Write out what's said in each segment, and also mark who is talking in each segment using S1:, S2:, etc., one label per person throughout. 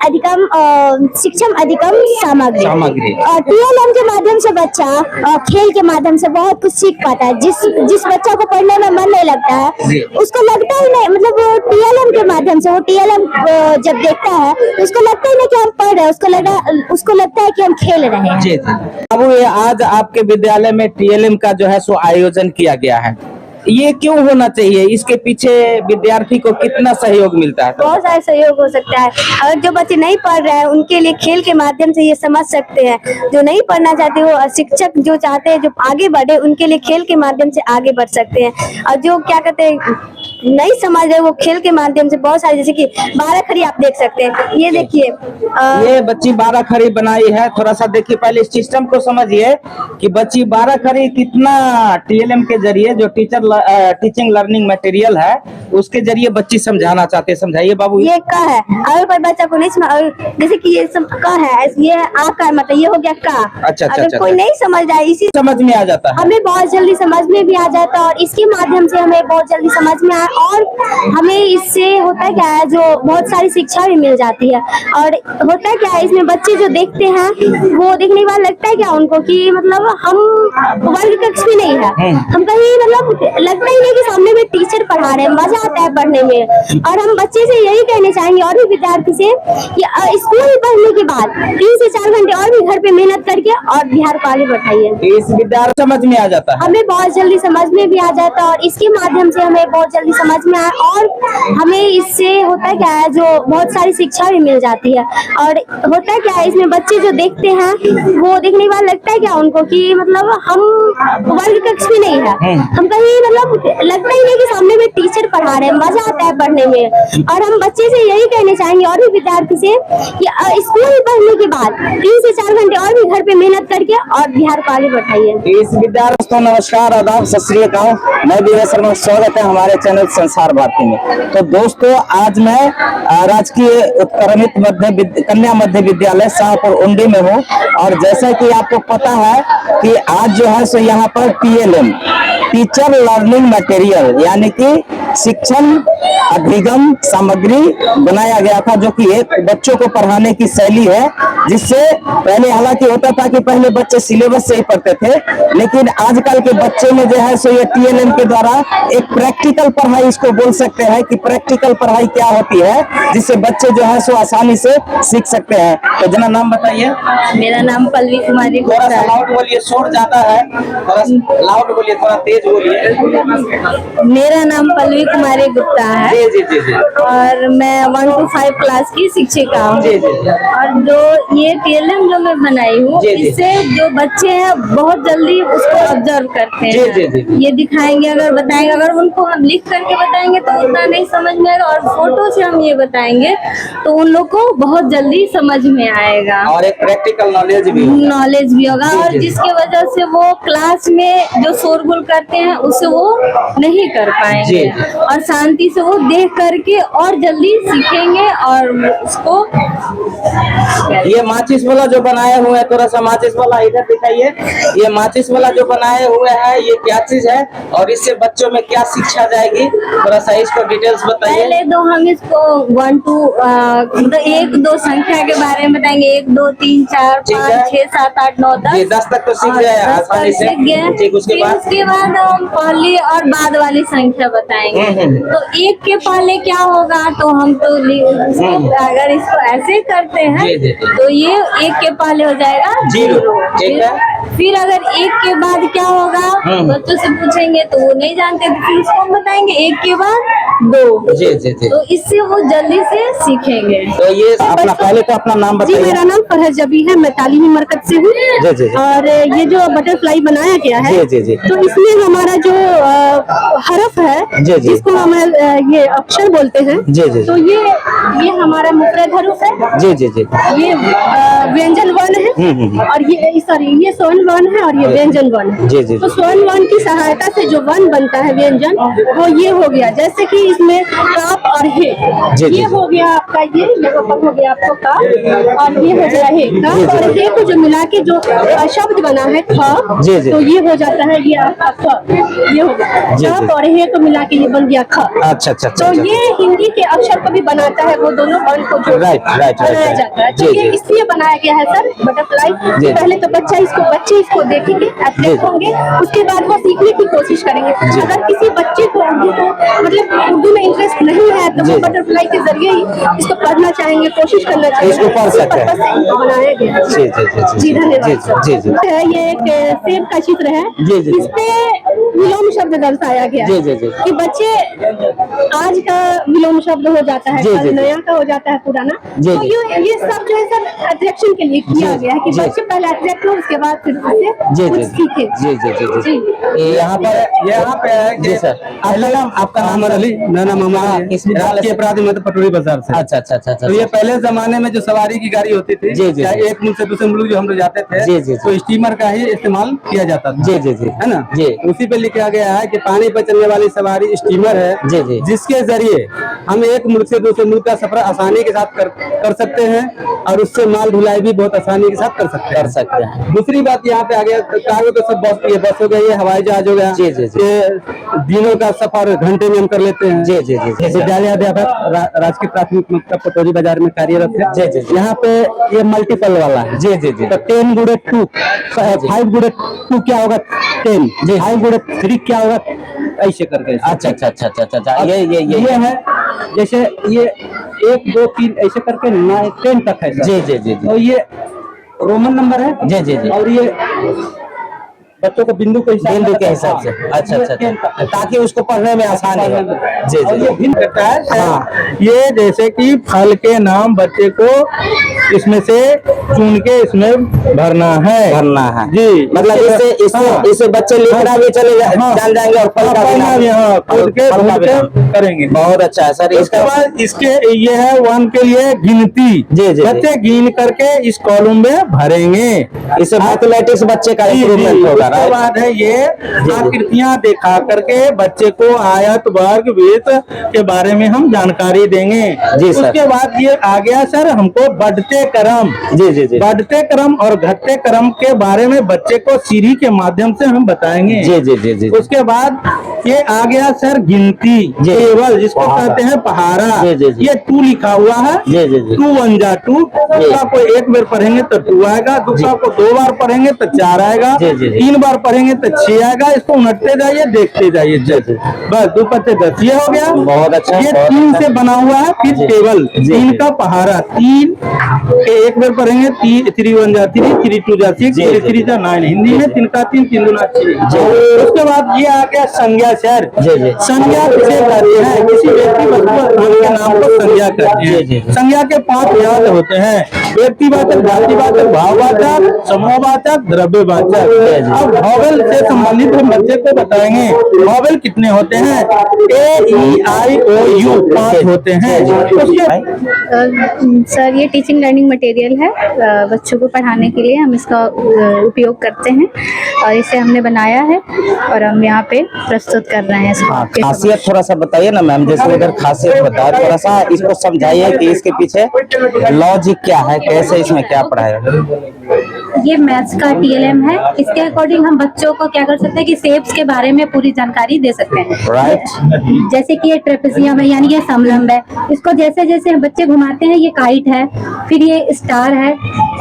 S1: अधिकम शिक्षम अधिकम सामग्री। और टीएलएम के माध्यम से बच्चा खेल के माध्यम से बहुत कुछ सीख पाता है। जिस बच्चा को पढ़ने में मन नहीं लगता है उसको लगता ही नहीं, मतलब वो टीएलएम के माध्यम से वो टीएलएम जब देखता है तो उसको लगता ही नहीं कि हम पढ़ रहे हैं, उसको लगता है कि हम खेल रहे हैं।
S2: जी अब ये आज आपके विद्यालय में टीएलएम का जो है सो आयोजन किया गया है, ये क्यों होना चाहिए? इसके पीछे विद्यार्थी को कितना सहयोग मिलता है?
S1: बहुत सारा सहयोग हो सकता है। अगर जो बच्चे नहीं पढ़ रहे हैं उनके लिए खेल के माध्यम से ये समझ सकते हैं। जो नहीं पढ़ना चाहते वो शिक्षक जो चाहते हैं जो आगे बढ़े उनके लिए खेल के माध्यम से आगे बढ़ सकते हैं। और जो क्या कहते हैं नहीं समझ रहे वो खेल के माध्यम से बहुत सारे, जैसे कि 12 खड़ी आप देख सकते हैं। ये देखिए
S2: ये बच्ची 12 खड़ी बनाई है। थोड़ा सा देखिए, पहले इस सिस्टम को समझिए कि बच्ची 12 खड़ी कितना टीएलएम के जरिए जो टीचिंग लर्निंग मटेरियल है उसके जरिए बच्ची समझाना चाहते हैं। समझाइए बाबू।
S1: ये का है, अगर कोई बच्चा को नहीं समझ, जैसे कि ये का है, ये आ का मतलब ये हो गया का।
S2: अच्छा,
S1: अगर कोई नहीं समझ रहा है इसी
S2: समझ में आ जाता है,
S1: हमें बहुत जल्दी समझ में भी आ जाता है और इसके माध्यम से हमें बहुत जल्दी समझ में और हमें इससे होता क्या है जो बहुत सारी शिक्षा भी मिल जाती है। और होता क्या है इसमें बच्चे जो देखते हैं वो देखने के बाद लगता है क्या उनको कि मतलब हम वर्ग कक्ष में नहीं है, हम कहीं मतलब लगता ही नहीं कि सामने में टीचर पढ़ा रहे हैं, मजा आता है पढ़ने में। और हम बच्चे से यही कहना चाहेंगे और भी विद्यार्थी से कि स्कूल पढ़ने के बाद 3 से 4 घंटे और भी घर पे मेहनत करके और बिहार को आगे बढ़ाइए।
S2: इस विद्यार्थी समझ में आ जाता है,
S1: हमें बहुत जल्दी समझ में भी आ जाता है और इसके माध्यम से हमें बहुत जल्दी समझ में आए और हमें इससे होता क्या है जो बहुत सारी शिक्षा भी मिल जाती है। और होता क्या है इसमें बच्चे जो देखते हैं वो देखने के बाद लगता है क्या उनको कि मतलब हम वर्ग कक्ष में नहीं है, हम कहीं मतलब लगता ही नहीं कि सामने में टीचर पढ़ा रहे हैं, मजा आता है पढ़ने में। और हम बच्चे से यही कहना चाहेंगे और भी विद्यार्थी से कि स्कूल पढ़ने के बाद 3 से 4 घंटे और भी घर पे मेहनत करके और बिहार को आगे बढ़ाइए।
S2: इस विद्यार्थी दोस्तों नमस्कार, आदाब, सत श्री अकाल। मैं विजय शर्मा, स्वागत है हमारे चैनल संसार भारती में। तो दोस्तों आज मैं राजकीय उत्क्रमित कन्या मध्य विद्यालय शाहपुर उंडी में हूँ और जैसा कि आपको पता है कि आज जो है सो यहाँ पर टीएलएम टीचर लर्निंग मटेरियल यानी कि शिक्षण अधिगम सामग्री बनाया गया था, जो कि एक बच्चों को पढ़ाने की शैली है। जिससे पहले हालांकि होता था कि पहले बच्चे सिलेबस से ही पढ़ते थे, लेकिन आजकल के बच्चे में जो है सो ये टीएलएम के द्वारा एक प्रैक्टिकल पढ़ाई इसको बोल सकते हैं कि प्रैक्टिकल पढ़ाई क्या होती है, जिससे बच्चे जो है सो आसानी से सीख सकते हैं। तो जना नाम बताइए।
S1: मेरा नाम पल्लवी कुमारी।
S2: थोड़ा सा लाउड बोलिए, शोर ज्यादा है, थोड़ा लाउड बोलिए, थोड़ा तेज बोलिए।
S1: मेरा नाम पल्लवी कुमारी गुप्ता है।
S2: जी जी जी जी।
S1: और मैं 1 to 5 क्लास की शिक्षिका हूँ।
S2: जी जी जी।
S1: और जो ये टीएलएम जो मैं बनाई हूँ इससे जो बच्चे हैं बहुत जल्दी उसको ऑब्जर्व करते हैं।
S2: जी जी जी।
S1: ये दिखाएंगे, अगर बताएंगे, अगर उनको हम लिख करके बताएंगे तो उतना नहीं समझ में आएगा और फोटो से हम ये बताएंगे तो उन लोग को बहुत जल्दी समझ में आएगा
S2: और एक प्रैक्टिकल नॉलेज भी
S1: होगा। और जिसके वजह से वो क्लास में जो शोरगुल करते हैं उससे वो नहीं कर पाएंगे और शांति से वो देख करके और जल्दी सीखेंगे और उसको।
S2: ये माचिस वाला जो बनाए हुए हैं, थोड़ा सा माचिस वाला इधर दिखाइए। ये माचिस वाला जो बनाए हुए हैं ये क्या चीज है और इससे बच्चों में क्या शिक्षा जाएगी, थोड़ा सा इसको डिटेल्स बताइए।
S1: पहले तो हम इसको 1 to मतलब 1 2 संख्या के बारे में बताएंगे। 1 2 3 4 5 6 7 8 9 10
S2: तक तो सीख गए आसानी से। ठीक, उसके
S1: बाद हम पहली और बाद वाली संख्या बताएंगे। तो 1 के पहले क्या होगा तो हम तो अगर इसको ऐसे करते हैं तो ये 1 के पहले हो जाएगा 0। ठीक है। फिर अगर 1 के बाद क्या होगा बच्चों से पूछेंगे तो वो नहीं जानते, तो फिर उसको हम बताएंगे 1 के बाद 2।
S2: जी जी जी।
S1: तो इससे वो जल्दी से सीखेंगे।
S2: तो ये अपना पहले तो अपना नाम बताइए।
S1: मेरा नाम फरहत जबी है, मैं तालीमी मरकज से हूँ। और ये जो बटरफ्लाई बनाया गया है तो इसमें हमारा जो हरफ है जिसको हम ये अक्षर बोलते हैं, तो ये हमारा मुफरद हरफ है।
S2: जी जी जी।
S1: ये व्यंजन वर्ण है और ये सॉरी ये स्वर्ण वर्ण है और ये व्यंजन वर्ण है। तो स्वर्ण वर्ण की सहायता से जो वर्ण बनता है व्यंजन वो ये हो गया, जैसे कि
S3: कि इसमें काप और हे, ये हो गया आपका, ये यहाँ पर हो गया आपको काप और ये हो गया हे। काप और हे को जो मिला के जो शब्द बना है ख, तो ये हो जाता है ये आपका ख, ये हो गया काप और हे को मिला के ये बन गया ख।
S2: अच्छा अच्छा
S3: तो ये हिंदी के अक्षर को भी बनाता है, वो दोनों वर्ण को जो बनाया जाता है। तो ये इसलिए बनाया गया है सर बटरफ्लाई। पहले तो बच्चे इसको देखेंगे, अट्रैक्ट होंगे, उसके बाद वो सीखने की कोशिश करेंगे। अगर किसी बच्चे को उर्दू में इंटरेस्ट नहीं है तो वो बटरफ्लाई के जरिए ही इसको पढ़ना चाहेंगे, कोशिश करना चाहेंगे,
S2: इसको पढ़ सकते हैं।
S3: बनाया गया। जी धन्यवाद।
S2: जी जी
S3: ये एक सेब का चित्र है, इसपे विलोम शब्द दर्शाया गया है कि बच्चे आज का विलोम शब्द हो जाता है, कल नया का हो जाता है पुराना। तो ये सब जो है सर अट्रैक्शन के लिए किया गया है कि बच्चे पहले अट्रैक्ट हो, उसके बाद फिर उससे कुछ सीखे।
S2: जी यहाँ पे है जी सर। आपका नाम
S4: अली, मेरा नाम मोहम्मद
S2: किस विद्यालय से?
S4: अपराधी मध्य पटोरी बाजार से।
S2: अच्छा अच्छा अच्छा
S4: तो ये पहले जमाने में जो सवारी की गाड़ी होती थी, चाहे एक मुल्क से दूसरे मुल्क जो हम लोग जाते थे, तो स्टीमर का ही इस्तेमाल किया जाता था। है ना जी। उसी पे लिखा गया है कि पानी पर चलने वाली सवारी स्टीमर है, जिसके जरिए हम एक मुल्क से दूसरे मुल्क का सफर आसानी के साथ कर सकते हैं और उससे माल ढुलाई भी बहुत आसानी के साथ कर सकते हैं। दूसरी बात यहाँ पे आ गया, कार्गो तो सब बस हो गई है, हवाई जहाज हो गया, दिनों का सफर घंटे में हम कर लेते हैं। विद्यालय अध्यापक राजकीय प्राथमिक मक्तब पटोरी बाजार में कार्यरत है। यहाँ पे ये मल्टीपल वाला है। तो 10 गुणे 2, 5 गुणे 2 क्या होगा 10, 5 गुणे 3 क्या होगा, ऐसे करके।
S2: अच्छा अच्छा अच्छा अच्छा अच्छा
S4: ये है जैसे ये 1 2 3 ऐसे करके 9 10 तक है। जी। तो ये रोमन नंबर है। जी। और ये बच्चों को बिंदु के हिसाब से।
S2: अच्छा अच्छा, ताकि उसको पढ़ने में आसानी हो। जी
S4: ये भिन्न करता है। ये जैसे कि फल के नाम बच्चे को इसमें से चुन के इसमें भरना है जी।
S2: मतलब इसे बच्चे लिखना भी जान जाएंगे और फल का भी
S4: करेंगे।
S2: बहुत अच्छा है सर।
S4: इसके बाद इसके ये है 1 के लिए गिनती। बच्चे गिन करके इस कॉलम में भरेंगे।
S2: इससे मैथमेटिक्स बच्चे का इम्प्रूवमेंट होगा।
S4: उसके बाद है ये आकृतियां दिखा करके बच्चे को आयत वर्ग वृत्त के बारे में हम जानकारी देंगे। उसके बाद ये आ गया सर हमको बढ़ते क्रम। बढ़ते क्रम और घटते क्रम के बारे में बच्चे को सीढ़ी के माध्यम से हम बताएंगे। उसके बाद ये आ गया सर गिनती टेबल, जिसको कहते हैं पहाड़ा। ये 2 लिखा हुआ है। 2 1 जा 2, दूसरा को 1 बार पढ़ेंगे तो 2 आएगा, दूसरा को 2 बार पढ़ेंगे तो 4 आएगा, 3 बार पढ़ेंगे तो 6 आएगा। इसको उनटते जाइए, देखते जाइए। बस 2 पत्ते 10 ये हो गया।
S2: बहुत अच्छा।
S4: ये 3 से बना हुआ है। फिर टेबल 3 का पहाड़ा, 3 1 बार पढ़ेंगे 3 1 जा 3, 3 2 जा 6, 3 3 जा 9। हिंदी में 3 का 3, 3 दूना 6। उसके बाद ये आ गया संज्ञा सर। संज्ञा किसे कहते हैं? किसी व्यक्ति वस्तु के नाम को संज्ञा कहते हैं। संज्ञा के 5 याद होते हैं: व्यक्तिवाचक, जातिवाचक, भाववाचक, समूहवाचक, द्रव्यवाचक। अब वॉवेल से संबंधित हम बच्चे को बताएंगे। वॉवेल कितने होते हैं? A E I O U 5 होते हैं।
S5: सर ये टीचिंग लर्निंग मटेरियल है, बच्चों को पढ़ाने के लिए हम इसका उपयोग करते हैं और इसे हमने बनाया है और हम यहाँ पे प्रस्तुत कर रहे हैं।
S2: खासियत थोड़ा सा बताइए ना मैम, जैसे अगर खासियत बताए थोड़ा सा, इसको समझाइए कि इसके पीछे लॉजिक क्या है, कैसे इसमें क्या पढ़ाया।
S5: ये मैथ्स का TLM है। इसके अकॉर्डिंग हम बच्चों को क्या कर सकते हैं कि शेप्स के बारे में पूरी जानकारी दे सकते हैं।
S2: राइट।
S5: जैसे कि ये ट्रेपेजियम है, यानी ये समलंब है। इसको जैसे जैसे बच्चे घुमाते हैं, ये काइट है, फिर ये स्टार है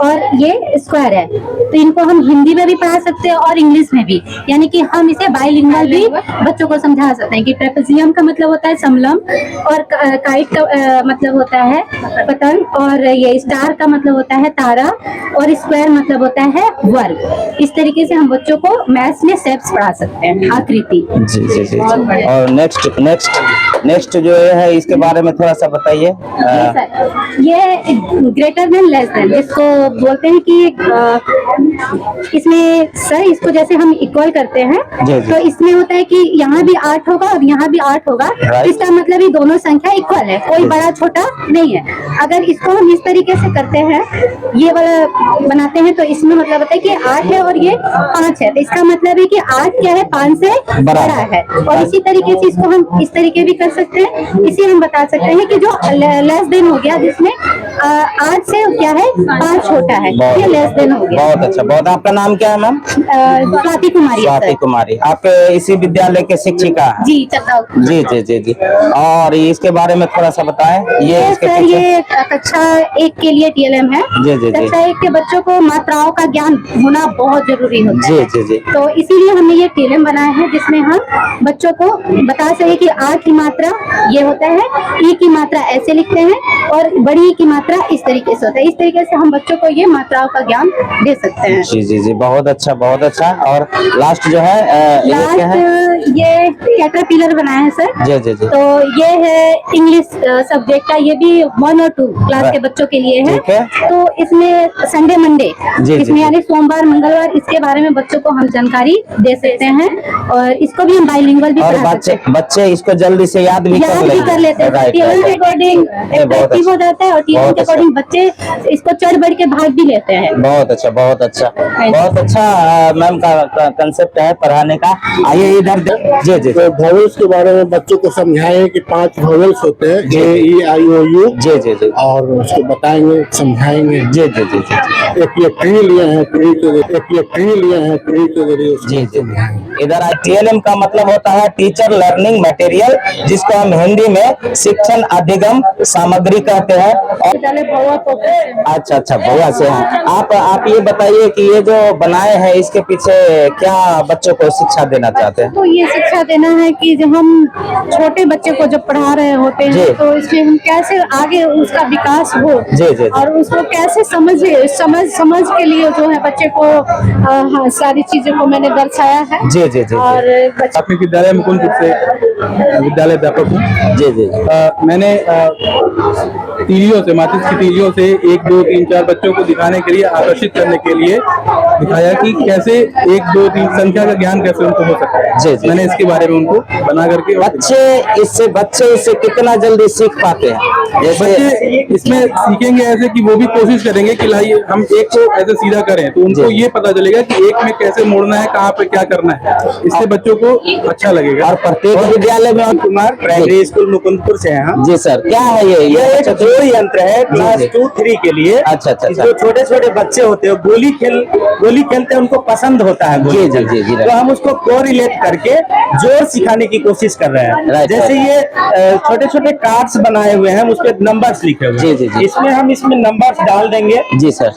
S5: और ये स्क्वायर है। तो इनको हम हिंदी में भी पढ़ा सकते हैं और इंग्लिश में भी, यानी कि हम इसे बाइलिंगुअल भी बच्चों को समझा सकते हैं कि ट्रेपेजियम का मतलब होता है समलंब और काइट का मतलब होता है पतंग, और ये स्टार का मतलब होता है तारा, और स्क्वायर मतलब होता है वर्ग। इस तरीके से हम बच्चों को मैथ्स में शेप्स पढ़ा सकते हैं, आकृति।
S2: जी। और नेक्स्ट जो है इसके बारे में थोड़ा सा बताइए।
S5: ये ग्रेटर देन लेस देन, जिसको बोलते हैं कि इसमें सर इसको जैसे हम इक्वल करते हैं तो इसमें होता है कि यहाँ भी 8 होगा और यहाँ भी 8 होगा। इसका मतलब ये दोनों संख्या इक्वल है, कोई बड़ा छोटा नहीं है। अगर इसको हम इस तरीके से करते हैं, ये वाला बनाते हैं, तो इसमें इसमें मतलब होता है कि 8 है और ये 5 है, तो इसका मतलब है कि 8 क्या है, 5 से बड़ा है। और इसी तरीके से इसको हम इस तरीके भी कर सकते हैं। इसे हम बता सकते हैं कि जो लेस देन हो गया, जिसमें 8 से क्या है 5 छोटा है, ये लेस देन हो गया।
S2: बहुत अच्छा, बहुत। आपका नाम क्या है मैम?
S5: स्वाति कुमारी।
S2: स्वाति कुमारी। आप इसी विद्यालय के शिक्षिका हैं?
S5: जी, चताव।
S2: जी जी जी जी। और इसके बारे में थोड़ा सा बताएं। ये
S5: सर ये कक्षा 1 के लिए TLM है।
S2: जी जी जी।
S5: कक्षा 1 के बच्चों को मात्राओं का ज्ञान होना बहुत जरूरी होता है।
S2: जी जी जी।
S5: तो इसीलिए हमने ये TLM बनाया है, जिसमें हम बच्चों को बता सके कि आ की मात्रा ये होता है, ई की मात्रा ऐसे लिखते हैं, और बड़ी की मात्रा इस तरीके से होता है। इस तरीके से हम बच्चों को ये मात्राओं का ज्ञान दे सकते हैं।
S2: जी जी जी, बहुत अच्छा, बहुत अच्छा। और लास्ट जो है ये क्या है?
S5: ये कैटरपिलर बनाया है सर।
S2: जी जी जी।
S5: तो ये है इंग्लिश सब्जेक्ट का, ये भी 1 और 2 क्लास के बच्चों के लिए है।
S2: ठीक है।
S5: तो इसमें संडे मंडे,
S2: जी,
S5: इसमें यानी सोमवार मंगलवार, इसके बारे में बच्चों को हम जानकारी दे सकते हैं, और इसको भी हम बाइलिंगुअल भी
S2: और
S5: पढ़ा सकते हैं।
S2: बच्चे इसको जल्दी से याद भी कर
S5: लेते हैं।
S2: राइट,
S5: TLM के अकॉर्डिंग एक्टिव हो जाता है, और TLM
S2: बहुत
S5: के अकॉर्डिंग बच्चे इसको चढ़ बढ़ के भाग भी लेते हैं।
S2: बहुत अच्छा, बहुत अच्छा, बहुत अच्छा। मैम का कंसेप्ट है पढ़ाने का। आइए इधर। जी जी।
S6: तो वोवेल्स के बारे में बच्चों को समझाएं कि 5 वोवेल्स होते हैं, AEIOU।
S2: जी जी जी।
S6: और उसको बताएंगे, समझाएंगे।
S2: जी जी जी जी।
S6: एक ये ट्री लिए हैं, ट्री के जरिए
S2: जी जी। इधर TLM का मतलब होता है टीचर लर्निंग मटेरियल, जिसको हम हिंदी में शिक्षण अधिगम सामग्री कहते हैं। अच्छा अच्छा, भौआ से हैं आप ये बताइए कि ये जो बनाए हैं इसके पीछे क्या बच्चों को शिक्षा देना चाहते हैं?
S5: तो ये शिक्षा देना है कि जब हम छोटे बच्चे को जब पढ़ा रहे होते हैं, तो इसमें हम कैसे आगे उसका विकास हो,
S2: जी जी।
S5: और उसको कैसे समझ के लिए जो है बच्चे को हाँ, सारी चीजों को मैंने दर्शाया है।
S2: जी जी जी।
S5: और
S4: प्राथमिक विद्यालय मुकुंदपुर से विद्यालय अध्यापक हूँ।
S2: जी जी।
S4: मैंने तीलियों से, माचिस की तीलियों से 1 2 3 4 बच्चों को दिखाने के लिए, आकर्षित करने के लिए दिखाया कि कैसे 1 2 3 संख्या का ज्ञान कैसे उनको हो सकता है।
S2: जी जी।
S4: मैंने इसके बारे में उनको बना करके,
S2: बच्चे इससे कितना जल्दी सीख पाते हैं? जैसे
S4: बच्चे इसमें सीखेंगे ऐसे कि वो भी कोशिश करेंगे कि लाइए हम एक को ऐसे सीधा करें, तो उनको ये पता चलेगा कि एक में कैसे मोड़ना है, कहाँ पे क्या करना है। इससे बच्चों को अच्छा लगेगा।
S2: और प्रत्येक विद्यालय में
S7: कुमार प्राइमरी स्कूल मुकुंदपुर से हैं।
S2: जी सर, क्या है ये
S7: एक जोड़ यंत्र है क्लास 2 3 के लिए।
S2: अच्छा अच्छा।
S7: जो छोटे छोटे बच्चे होते हैं गोली खेलते हैं, उनको पसंद होता है गोली।
S2: जी जी जी।
S7: तो हम उसको कोरिलेट करके जोड़ सिखाने की कोशिश कर रहे हैं। जैसे ये छोटे छोटे कार्ड्स बनाए हुए हैं, उस पर नंबर्स लिखे हुए हैं।
S2: जी जी।
S7: इसमें नंबर्स डाल देंगे।
S2: जी सर।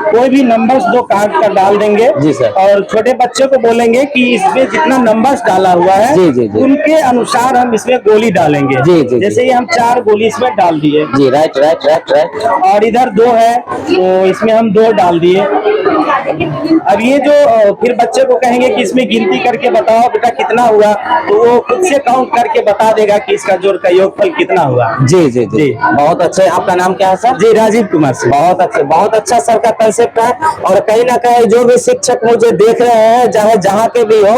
S7: कोई भी नंबर्स 2 कार्ड का डाल देंगे।
S2: जी सर।
S7: और छोटे बच्चे को बोलेंगे कि इसमें जितना नंबर्स डाला हुआ है,
S2: जी जी जी,
S7: उनके अनुसार हम इसमें गोली डालेंगे।
S2: जी जी।
S7: जैसे ये हम 4 गोली इसमें डाल दिए।
S2: जी, राइट राइट राइट राइट।
S7: और इधर 2 है, तो इसमें हम 2 डाल दिए। अब ये जो फिर बच्चे को कहेंगे कि इसमें गिनती करके बताओ बेटा कितना हुआ, तो वो खुद से काउंट करके बता देगा कि इसका जोड़ का योगफल कितना हुआ।
S2: जी जी जी, बहुत अच्छे। आपका नाम क्या है सर?
S7: जी, राजीव कुमार से।
S2: बहुत अच्छे, बहुत अच्छा सर का कंसेप्ट है। और कहीं ना कहीं जो भी शिक्षक मुझे देख रहे हैं, चाहे जहाँ के भी हो,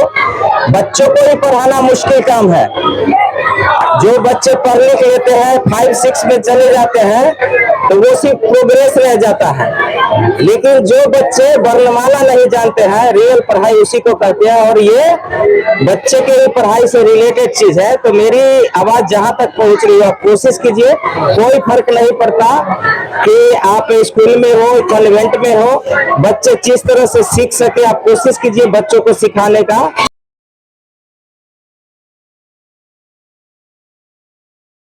S2: बच्चों को ही पढ़ाना मुश्किल काम है। जो बच्चे पढ़ लिख लेते हैं, 5 6 में चले जाते हैं, तो वो सिर्फ प्रोग्रेस रह जाता है। लेकिन जो बच्चे वर्णमाला नहीं जानते हैं, रियल पढ़ाई उसी को कहते हैं। और ये बच्चे के पढ़ाई से रिलेटेड चीज है। तो मेरी आवाज जहां तक पहुंच रही है, आप कोशिश कीजिए। कोई फर्क नहीं पड़ता कि आप स्कूल में हो, कॉन्वेंट में हो, बच्चे जिस तरह से सीख सके, आप कोशिश कीजिए बच्चों को सिखाने का।